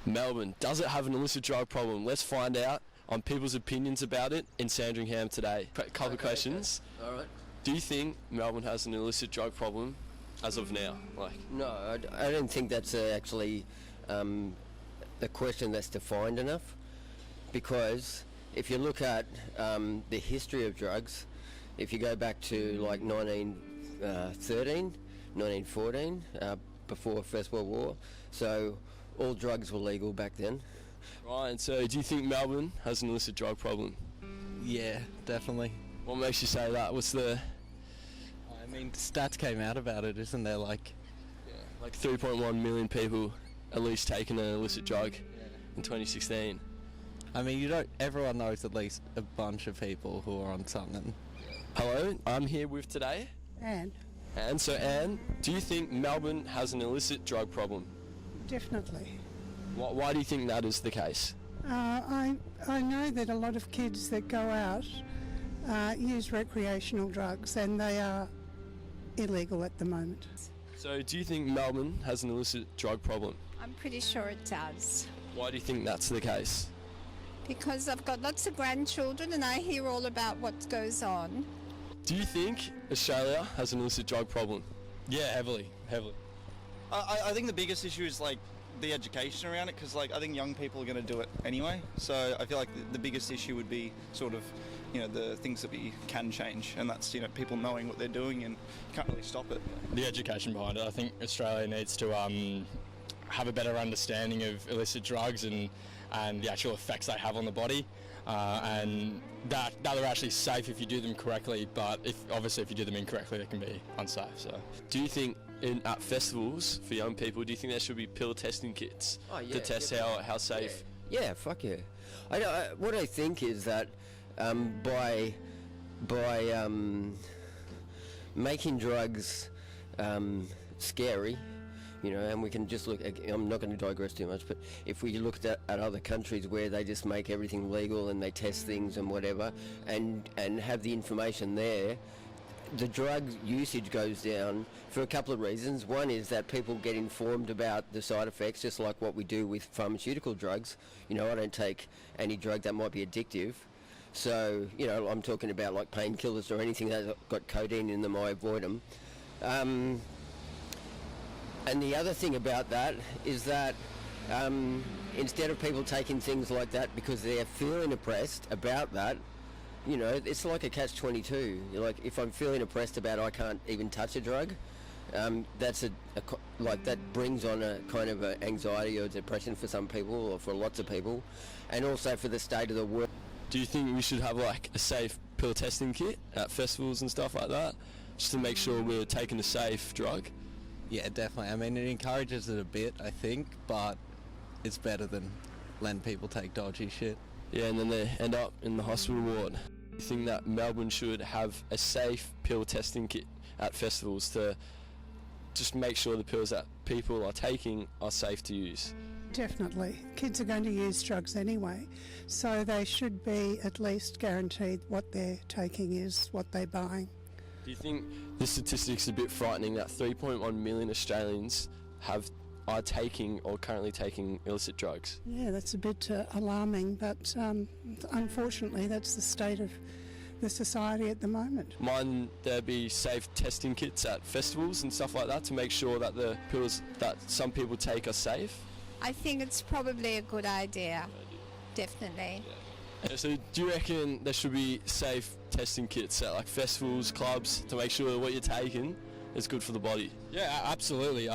Melbourne, does it have an illicit drug problem? Let's find out on people's opinions about it in Sandringham today. Couple of questions. Okay. All right. Do you think Melbourne has an illicit drug problem as of now? No, I don't think that's actually a question that's defined enough, because if you look at the history of drugs, if you go back to like 1913, 1914, before First World War, so all drugs were legal back then. Right, and so do you think Melbourne has an illicit drug problem? Yeah, definitely. What makes you say that? What's the... I mean, stats came out about it, isn't there? Like 3.1 million people at least taking an illicit drug in 2016. I mean, everyone knows at least a bunch of people who are on something. Hello, I'm here with today. Anne. So Anne, do you think Melbourne has an illicit drug problem? Definitely. Why do you think that is the case? I know that a lot of kids that go out use recreational drugs, and they are illegal at the moment. So do you think Melbourne has an illicit drug problem? I'm pretty sure it does. Why do you think that's the case? Because I've got lots of grandchildren and I hear all about what goes on. Do you think Australia has an illicit drug problem? Yeah, heavily. I think the biggest issue is like the education around it, because like I think young people are going to do it anyway. So I feel like the biggest issue would be sort of, the things that we can change, and that's people knowing what they're doing, and you can't really stop it. The education behind it. I think Australia needs to have a better understanding of illicit drugs and the actual effects they have on the body, and that they're actually safe if you do them correctly, but if you do them incorrectly they can be unsafe. So do you think at festivals for young people, do you think there should be pill testing kits to test how safe? Yeah, fuck yeah. What I think is that by making drugs scary, and we can just look, I'm not going to digress too much, but if we looked at other countries where they just make everything legal and they test things and whatever, and have the information there, the drug usage goes down for a couple of reasons. One is that people get informed about the side effects, just like what we do with pharmaceutical drugs. I don't take any drug that might be addictive. So, I'm talking about like painkillers or anything that's got codeine in them, I avoid them. And the other thing about that is that instead of people taking things like that because they're feeling oppressed about that, it's like a catch-22. Like, if I'm feeling oppressed about I can't even touch a drug, that's that brings on a kind of a anxiety or depression for some people, or for lots of people, and also for the state of the world. Do you think we should have like a safe pill testing kit at festivals and stuff like that, just to make sure we're taking a safe drug? Yeah, definitely. I mean, it encourages it a bit, I think, but it's better than letting people take dodgy shit. Yeah, and then they end up in the hospital ward. Do you think that Melbourne should have a safe pill testing kit at festivals to just make sure the pills that people are taking are safe to use? Definitely. Kids are going to use drugs anyway, so they should be at least guaranteed what they're taking is what they're buying. Do you think the statistics are a bit frightening that 3.1 million Australians are taking or currently taking illicit drugs? Yeah, that's a bit alarming, but unfortunately that's the state of the society at the moment. Might there be safe testing kits at festivals and stuff like that to make sure that the pills that some people take are safe? I think it's probably a good idea. Definitely. Yeah, so do you reckon there should be safe testing kits at like festivals, clubs, to make sure what you're taking is good for the body? yeah, absolutely.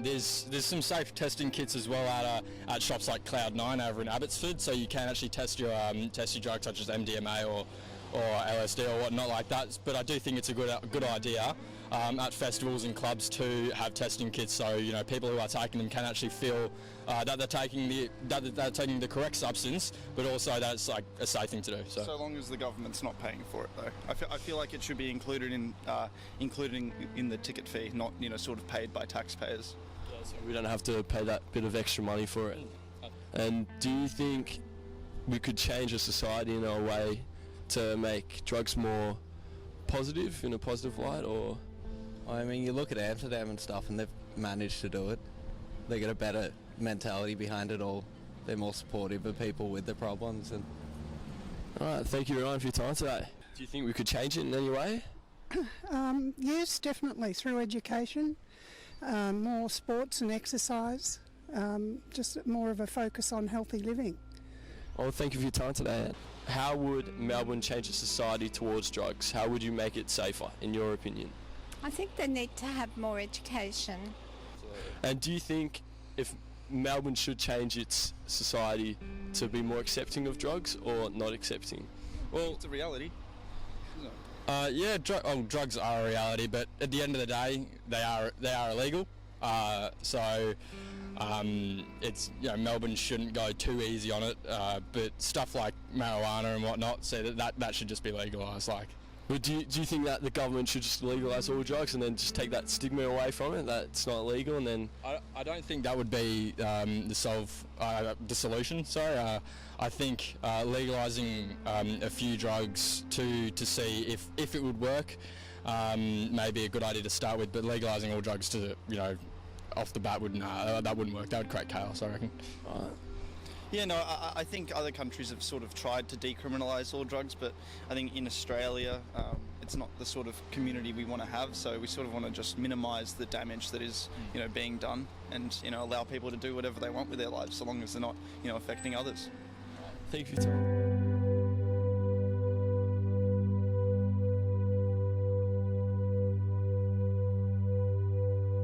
There's some safe testing kits as well at shops like Cloud9 over in Abbotsford, so you can actually test your drugs such as MDMA or LSD or whatnot like that. But I do think it's a good idea at festivals and clubs to have testing kits, so people who are taking them can actually feel that they're taking the correct substance, but also that it's like a safe thing to do. So long as the government's not paying for it, though, I feel like it should be included in the ticket fee, not sort of paid by taxpayers. Yeah, so we don't have to pay that bit of extra money for it. And do you think we could change a society in our way to make drugs more positive, in a positive light, or? I mean, you look at Amsterdam and stuff and they've managed to do it. They get a better mentality behind it all. they're more supportive of people with the problems. And Alright, thank you Ryan for your time today. Do you think we could change it in any way? Yes, definitely, through education, more sports and exercise, just more of a focus on healthy living. Well, thank you for your time today. How would Melbourne change its society towards drugs? How would you make it safer, in your opinion? I think they need to have more education. And do you think if Melbourne should change its society to be more accepting of drugs or not accepting? Well, it's a reality. Isn't it? Yeah, drugs are a reality, but at the end of the day, they are illegal. It's Melbourne shouldn't go too easy on it. But stuff like marijuana and whatnot, so that should just be legalised. Like, But do you think that the government should just legalise all drugs and then just take that stigma away from it, that it's not illegal, and then... I don't think that would be the solution. Sorry, I think legalising a few drugs to see if it would work may be a good idea to start with. But legalising all drugs to off the bat that wouldn't work. That would create chaos, I reckon. Yeah, no, I think other countries have sort of tried to decriminalise all drugs, but I think in Australia it's not the sort of community we want to have, so we sort of want to just minimise the damage that is being done and allow people to do whatever they want with their lives so long as they're not affecting others. Thank you for your time.